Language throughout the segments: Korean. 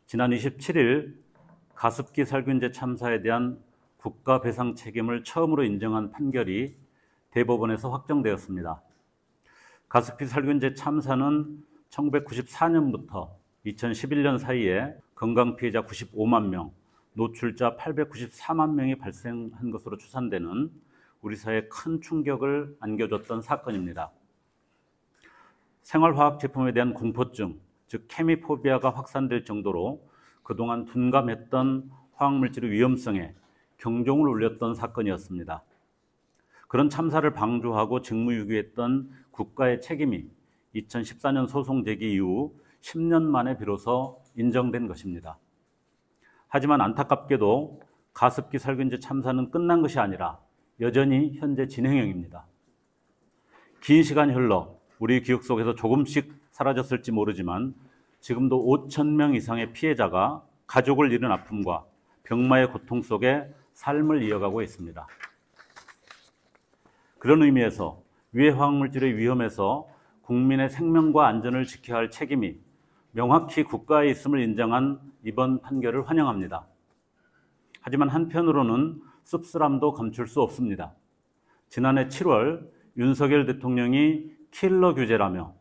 지난 27일 가습기 살균제 참사에 대한 국가 배상 책임을 처음으로 인정한 판결이 대법원에서 확정되었습니다. 가습기 살균제 참사는 1994년부터 2011년 사이에 건강 피해자 95만 명, 노출자 894만 명이 발생한 것으로 추산되는 우리 사회에 큰 충격을 안겨줬던 사건입니다. 생활화학 제품에 대한 공포증, 즉 케미포비아가 확산될 정도로 그동안 둔감했던 화학물질의 위험성에 경종을 울렸던 사건이었습니다. 그런 참사를 방조하고 직무유기했던 국가의 책임이 2014년 소송 제기 이후 10년 만에 비로소 인정된 것입니다. 하지만 안타깝게도 가습기 살균제 참사는 끝난 것이 아니라 여전히 현재 진행형입니다. 긴 시간이 흘러 우리 기억 속에서 조금씩 사라졌을지 모르지만 지금도 5천 명 이상의 피해자가 가족을 잃은 아픔과 병마의 고통 속에 삶을 이어가고 있습니다. 그런 의미에서 유해 화학물질의 위험에서 국민의 생명과 안전을 지켜야 할 책임이 명확히 국가에 있음을 인정한 이번 판결을 환영합니다. 하지만 한편으로는 씁쓸함도 감출 수 없습니다. 지난해 7월 윤석열 대통령이 킬러 규제라며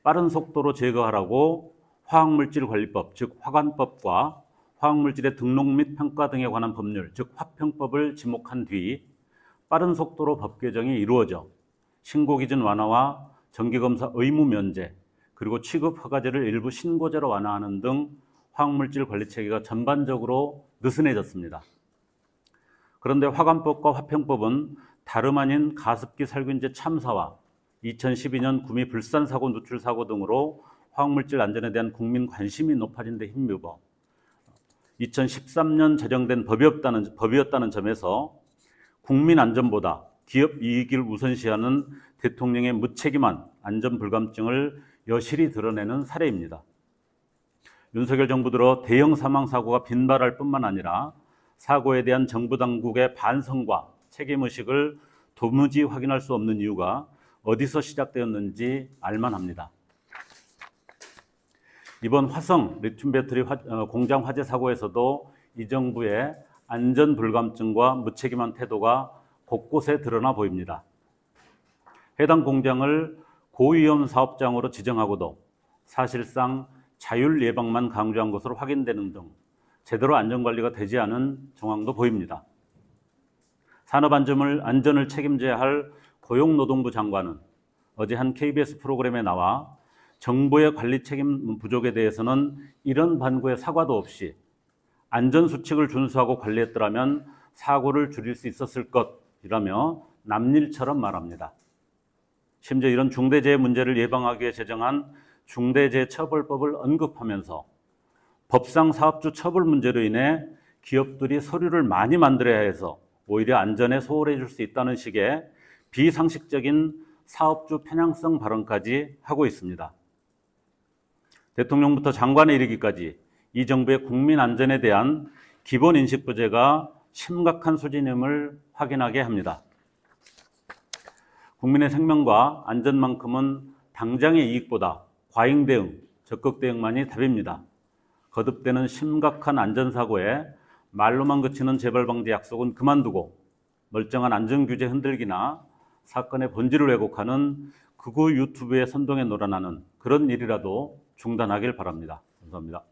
빠른 속도로 제거하라고 화학물질관리법, 즉 화관법과 화학물질의 등록 및 평가 등에 관한 법률, 즉 화평법을 지목한 뒤 빠른 속도로 법 개정이 이루어져 신고기준 완화와 정기검사 의무 면제, 그리고 취급 허가제를 일부 신고제로 완화하는 등 화학물질 관리 체계가 전반적으로 느슨해졌습니다. 그런데 화관법과 화평법은 다름 아닌 가습기 살균제 참사와 2012년 구미 불산 사고, 누출 사고 등으로 화학물질 안전에 대한 국민 관심이 높아진 데 힘입어 2013년 제정된 법이었다는 점에서 국민 안전보다 기업 이익을 우선시하는 대통령의 무책임한 안전 불감증을 여실히 드러내는 사례입니다. 윤석열 정부 들어 대형 사망 사고가 빈발할 뿐만 아니라 사고에 대한 정부 당국의 반성과 책임의식을 도무지 확인할 수 없는 이유가 어디서 시작되었는지 알만합니다. 이번 화성 리튬 배터리 공장 화재 사고에서도 이 정부의 안전 불감증과 무책임한 태도가 곳곳에 드러나 보입니다. 해당 공장을 고위험 사업장으로 지정하고도 사실상 자율 예방만 강조한 것으로 확인되는 등 제대로 안전관리가 되지 않은 정황도 보입니다. 산업안전을 책임져야 할 고용노동부 장관은 어제 한 KBS 프로그램에 나와 정부의 관리 책임 부족에 대해서는 이런 반구의 사과도 없이 안전수칙을 준수하고 관리했더라면 사고를 줄일 수 있었을 것이라며 남일처럼 말합니다. 심지어 이런 중대재해 문제를 예방하기 위해 제정한 중대재해처벌법을 언급하면서 법상 사업주 처벌 문제로 인해 기업들이 서류를 많이 만들어야 해서 오히려 안전에 소홀해 줄 수 있다는 식의 비상식적인 사업주 편향성 발언까지 하고 있습니다. 대통령부터 장관에 이르기까지 이 정부의 국민 안전에 대한 기본 인식 부재가 심각한 수준임을 확인하게 합니다. 국민의 생명과 안전만큼은 당장의 이익보다 과잉 대응, 적극 대응만이 답입니다. 거듭되는 심각한 안전사고에 말로만 그치는 재발방지 약속은 그만두고 멀쩡한 안전규제 흔들기나 사건의 본질을 왜곡하는 극우 유튜브의 선동에 놀아나는 그런 일이라도 중단하길 바랍니다. 감사합니다.